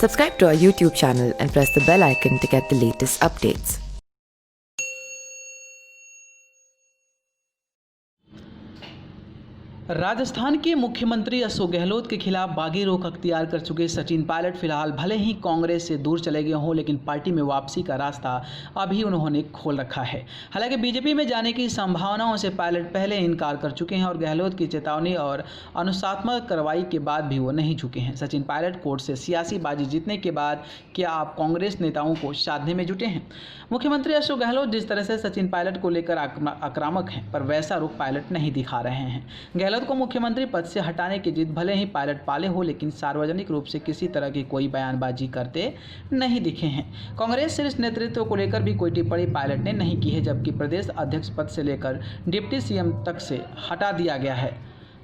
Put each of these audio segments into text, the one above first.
Subscribe to our YouTube channel and press the bell icon to get the latest updates. Rajasthan के मुख्यमंत्री अशोक गहलोत के खिलाफ बागी रुख अख्तियार कर चुके सचिन पायलट फिलहाल भले ही कांग्रेस से दूर चले गए हों, लेकिन पार्टी में वापसी का रास्ता अभी उन्होंने खोल रखा है। हालांकि बीजेपी में जाने की संभावनाओं से पायलट पहले इनकार कर चुके हैं और गहलोत की चेतावनी और अनुशासनात्मक कार्रवाई के बाद भी वो नहीं झुके हैं। सचिन पायलट कोर्ट से सियासी बाजी जीतने के बाद क्या आप कांग्रेस नेताओं को साधने में जुटे हैं? मुख्यमंत्री अशोक गहलोत जिस तरह से सचिन पायलट को लेकर आक्रामक हैं, पर वैसा रुख पायलट नहीं दिखा रहे हैं। गहलोत को मुख्यमंत्री पद से हटाने की जिद भले ही पायलट पाले हो, लेकिन सार्वजनिक रूप से किसी तरह की कोई बयानबाजी करते नहीं दिखे हैं। कांग्रेस शीर्ष नेतृत्व को लेकर भी कोई टिप्पणी पायलट ने नहीं की है, जबकि प्रदेश अध्यक्ष पद से लेकर डिप्टी सीएम तक से हटा दिया गया है।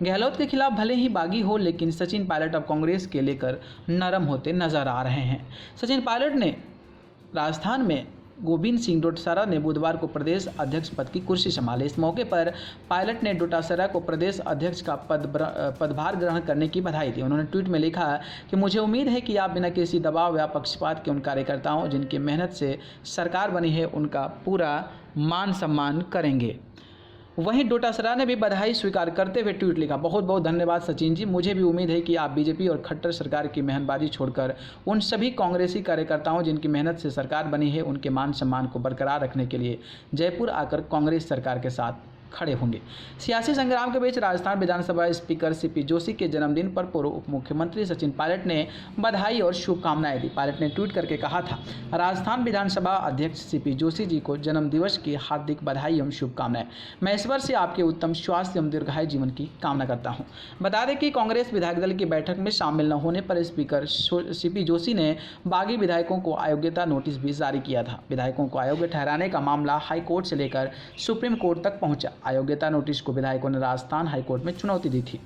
गहलोत के खिलाफ भले ही बागी हो, लेकिन सचिन पायलट अब कांग्रेस के लेकर नरम होते नजर आ रहे हैं। सचिन पायलट ने राजस्थान में गोविंद सिंह डोटासरा ने बुधवार को प्रदेश अध्यक्ष पद की कुर्सी संभाली। इस मौके पर पायलट ने डोटासरा को प्रदेश अध्यक्ष का पदभार ग्रहण करने की बधाई दी। उन्होंने ट्वीट में लिखा कि मुझे उम्मीद है कि आप बिना किसी दबाव या पक्षपात के उन कार्यकर्ताओं जिनकी मेहनत से सरकार बनी है उनका पूरा मान सम्मान करेंगे। वहीं डोटासरा ने भी बधाई स्वीकार करते हुए ट्वीट लिखा, बहुत बहुत धन्यवाद सचिन जी, मुझे भी उम्मीद है कि आप बीजेपी और खट्टर सरकार की मेहनतबाजी छोड़कर उन सभी कांग्रेसी कार्यकर्ताओं जिनकी मेहनत से सरकार बनी है उनके मान सम्मान को बरकरार रखने के लिए जयपुर आकर कांग्रेस सरकार के साथ खड़े होंगे। सियासी संग्राम के बीच राजस्थान विधानसभा स्पीकर सीपी जोशी के जन्मदिन पर पूर्व उप मुख्यमंत्री सचिन पायलट ने बधाई और शुभकामनाएं दी। पायलट ने ट्वीट करके कहा था, राजस्थान विधानसभा अध्यक्ष सीपी जोशी जी को जन्मदिवस की हार्दिक बधाई एवं शुभकामनाएं। मैं ईश्वर से आपके उत्तम स्वास्थ्य एवं दीर्घायु जीवन की कामना करता हूँ। बता दें कि कांग्रेस विधायक दल की बैठक में शामिल न होने पर स्पीकर सीपी जोशी ने बागी विधायकों को अयोग्यता नोटिस भी जारी किया था। विधायकों को अयोग्य ठहराने का मामला हाईकोर्ट से लेकर सुप्रीम कोर्ट तक पहुंचा। अयोग्यता नोटिस को विधायकों ने राजस्थान हाईकोर्ट में चुनौती दी थी।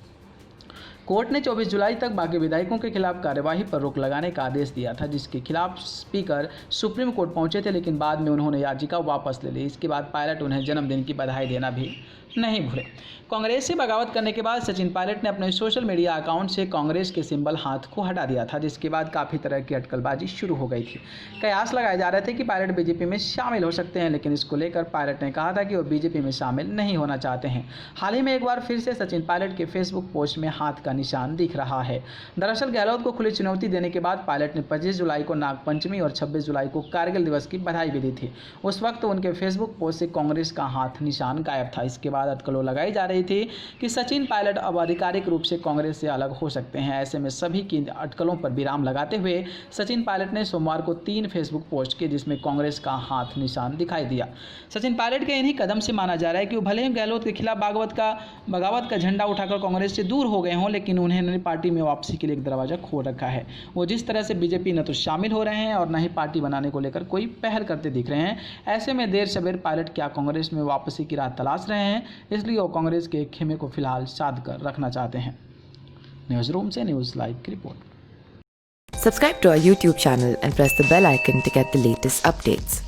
कोर्ट ने 24 जुलाई तक बागी विधायकों के खिलाफ कार्यवाही पर रोक लगाने का आदेश दिया था, जिसके खिलाफ स्पीकर सुप्रीम कोर्ट पहुंचे थे, लेकिन बाद में उन्होंने याचिका वापस ले ली। इसके बाद पायलट उन्हें जन्मदिन की बधाई देना भी नहीं भूले। कांग्रेस से बगावत करने के बाद सचिन पायलट ने अपने सोशल मीडिया अकाउंट से कांग्रेस के सिंबल हाथ को हटा दिया था, जिसके बाद काफ़ी तरह की अटकलबाजी शुरू हो गई थी। कयास लगाए जा रहे थे कि पायलट बीजेपी में शामिल हो सकते हैं, लेकिन इसको लेकर पायलट ने कहा था कि वो बीजेपी में शामिल नहीं होना चाहते हैं। हाल ही में एक बार फिर से सचिन पायलट के फेसबुक पोस्ट में हाथ का निशान दिख रहा है। दरअसल गहलोत को खुली चुनौती देने के बाद पायलट ने 25 जुलाई को नागपंचमी और 26 जुलाई को कारगिल दिवस की बधाई भी दी थी। उस वक्त उनके फेसबुक पोस्ट से कांग्रेस का हाथ निशान गायब था। इसके बाद अटकलों लगाई जा रही थी कि सचिन पायलट अब आधिकारिक रूप से कांग्रेस से अलग हो सकते हैं। ऐसे में सभी की अटकलों पर विराम लगाते हुए सचिन पायलट ने सोमवार को 3 फेसबुक पोस्ट किए, जिसमें कांग्रेस का हाथ निशान दिखाई दिया। सचिन पायलट के इन्हीं कदम से माना जा रहा है कि वो भले ही गहलोत के खिलाफ बगावत का झंडा उठाकर कांग्रेस से दूर हो गए हों, लेकिन उन्हें पार्टी में वापसी के लिए एक दरवाजा खोल रखा है। वो जिस तरह से बीजेपी न तो शामिल हो रहे हैं और न ही पार्टी बनाने को लेकर कोई पहल करते दिख रहे हैं। ऐसे में देर सवेर पायलट क्या कांग्रेस में वापसी की राह तलाश रहे हैं, इसलिए वो कांग्रेस के खेमे को फिलहाल साध कर रखना चाहते हैं। न्यूज़ रूम से न्यूज़ लाइव की report. Subscribe to our YouTube channel and press the bell icon to get the latest updates.